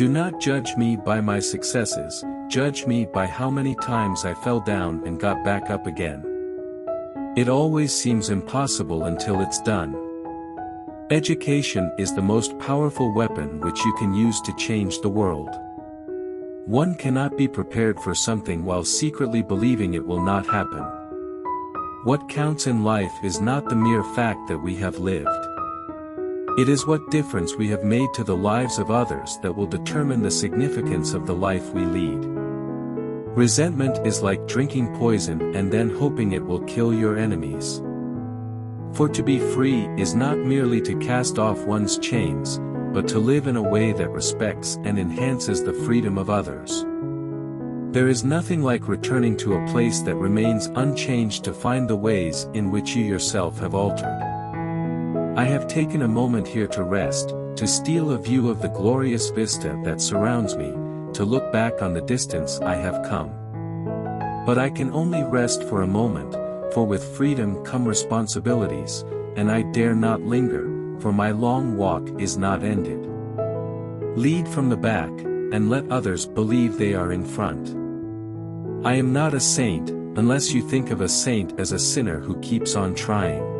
Do not judge me by my successes, judge me by how many times I fell down and got back up again. It always seems impossible until it's done. Education is the most powerful weapon which you can use to change the world. One cannot be prepared for something while secretly believing it will not happen. What counts in life is not the mere fact that we have lived. It is what difference we have made to the lives of others that will determine the significance of the life we lead. Resentment is like drinking poison and then hoping it will kill your enemies. For to be free is not merely to cast off one's chains, but to live in a way that respects and enhances the freedom of others. There is nothing like returning to a place that remains unchanged to find the ways in which you yourself have altered. I have taken a moment here to rest, to steal a view of the glorious vista that surrounds me, to look back on the distance I have come. But I can only rest for a moment, for with freedom come responsibilities, and I dare not linger, for my long walk is not ended. Lead from the back, and let others believe they are in front. I am not a saint, unless you think of a saint as a sinner who keeps on trying.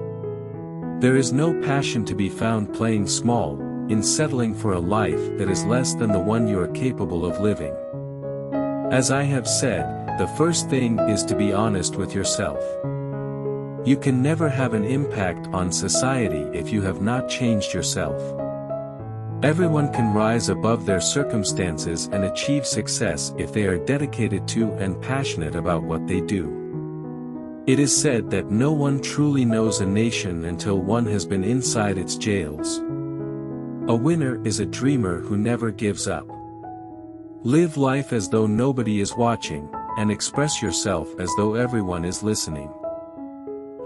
There is no passion to be found playing small, in settling for a life that is less than the one you are capable of living. As I have said, the first thing is to be honest with yourself. You can never have an impact on society if you have not changed yourself. Everyone can rise above their circumstances and achieve success if they are dedicated to and passionate about what they do. It is said that no one truly knows a nation until one has been inside its jails. A winner is a dreamer who never gives up. Live life as though nobody is watching, and express yourself as though everyone is listening.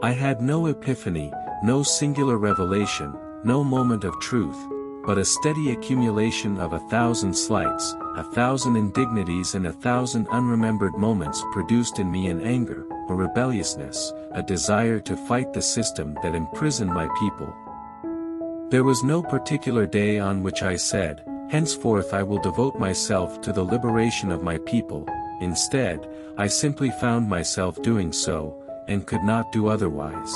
I had no epiphany, no singular revelation, no moment of truth, but a steady accumulation of 1,000 slights, 1,000 indignities and 1,000 unremembered moments produced in me an anger, a rebelliousness, a desire to fight the system that imprisoned my people. There was no particular day on which I said, henceforth I will devote myself to the liberation of my people. Instead, I simply found myself doing so, and could not do otherwise.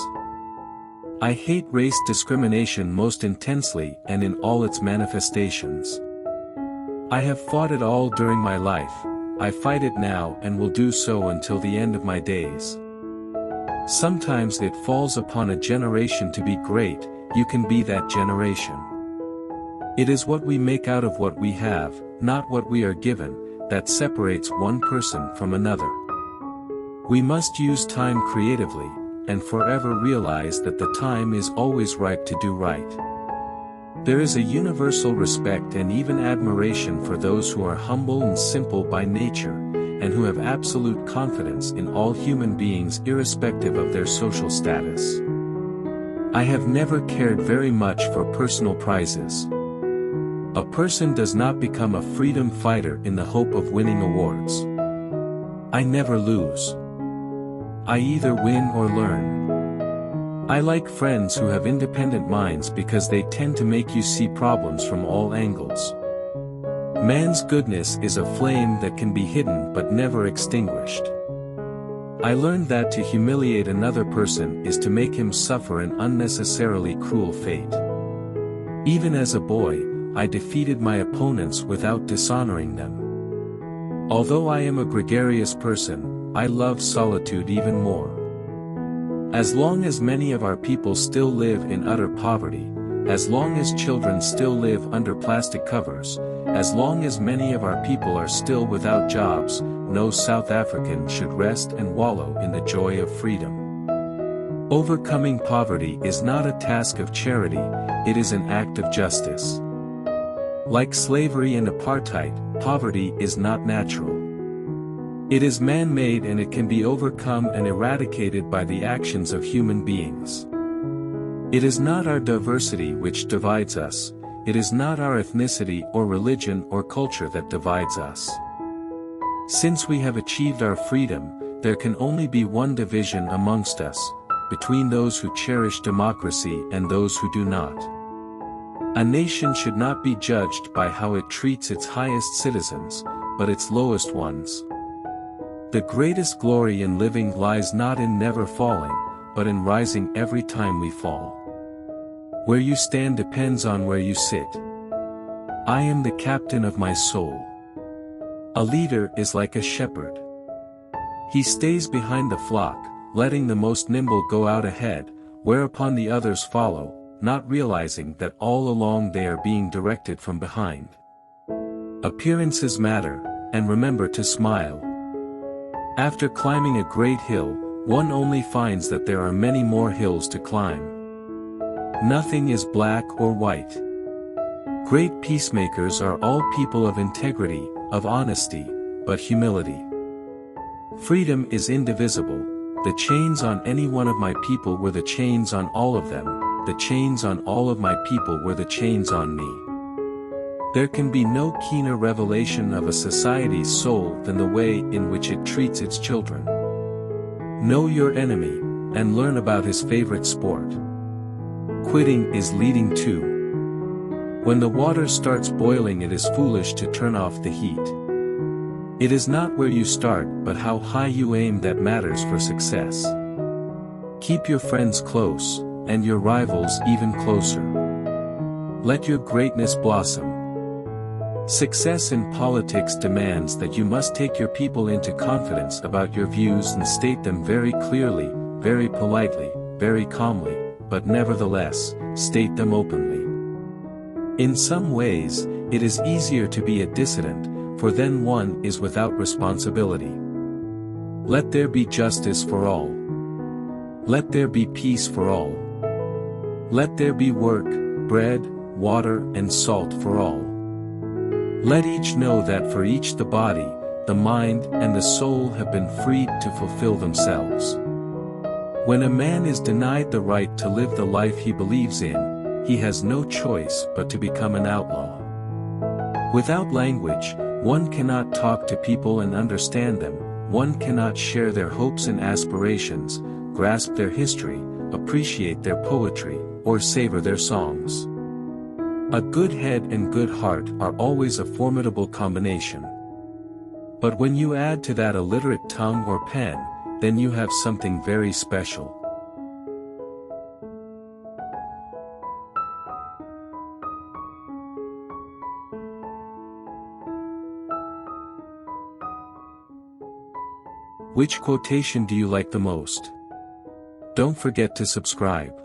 I hate race discrimination most intensely and in all its manifestations. I have fought it all during my life, I fight it now and will do so until the end of my days. Sometimes it falls upon a generation to be great, you can be that generation. It is what we make out of what we have, not what we are given, that separates one person from another. We must use time creatively, and forever realize that the time is always ripe to do right. There is a universal respect and even admiration for those who are humble and simple by nature, and who have absolute confidence in all human beings irrespective of their social status. I have never cared very much for personal prizes. A person does not become a freedom fighter in the hope of winning awards. I never lose. I either win or learn. I like friends who have independent minds because they tend to make you see problems from all angles. Man's goodness is a flame that can be hidden but never extinguished. I learned that to humiliate another person is to make him suffer an unnecessarily cruel fate. Even as a boy, I defeated my opponents without dishonoring them. Although I am a gregarious person, I love solitude even more. As long as many of our people still live in utter poverty, as long as children still live under plastic covers, as long as many of our people are still without jobs, no South African should rest and wallow in the joy of freedom. Overcoming poverty is not a task of charity, it is an act of justice. Like slavery and apartheid, poverty is not natural. It is man-made and it can be overcome and eradicated by the actions of human beings. It is not our diversity which divides us, it is not our ethnicity or religion or culture that divides us. Since we have achieved our freedom, there can only be one division amongst us, between those who cherish democracy and those who do not. A nation should not be judged by how it treats its highest citizens, but its lowest ones. The greatest glory in living lies not in never falling, but in rising every time we fall. Where you stand depends on where you sit. I am the captain of my soul. A leader is like a shepherd. He stays behind the flock, letting the most nimble go out ahead, whereupon the others follow, not realizing that all along they are being directed from behind. Appearances matter, and remember to smile. After climbing a great hill, one only finds that there are many more hills to climb. Nothing is black or white. Great peacemakers are all people of integrity, of honesty, but humility. Freedom is indivisible. The chains on any one of my people were the chains on all of them. The chains on all of my people were the chains on me. There can be no keener revelation of a society's soul than the way in which it treats its children. Know your enemy, and learn about his favorite sport. Quitting is leading too. When the water starts boiling, it is foolish to turn off the heat. It is not where you start but how high you aim that matters for success. Keep your friends close, and your rivals even closer. Let your greatness blossom. Success in politics demands that you must take your people into confidence about your views and state them very clearly, very politely, very calmly, but nevertheless, state them openly. In some ways, it is easier to be a dissident, for then one is without responsibility. Let there be justice for all. Let there be peace for all. Let there be work, bread, water and salt for all. Let each know that for each the body, the mind and the soul have been freed to fulfill themselves. When a man is denied the right to live the life he believes in, he has no choice but to become an outlaw. Without language, one cannot talk to people and understand them, one cannot share their hopes and aspirations, grasp their history, appreciate their poetry, or savor their songs. A good head and good heart are always a formidable combination. But when you add to that a literate tongue or pen, then you have something very special. Which quotation do you like the most? Don't forget to subscribe.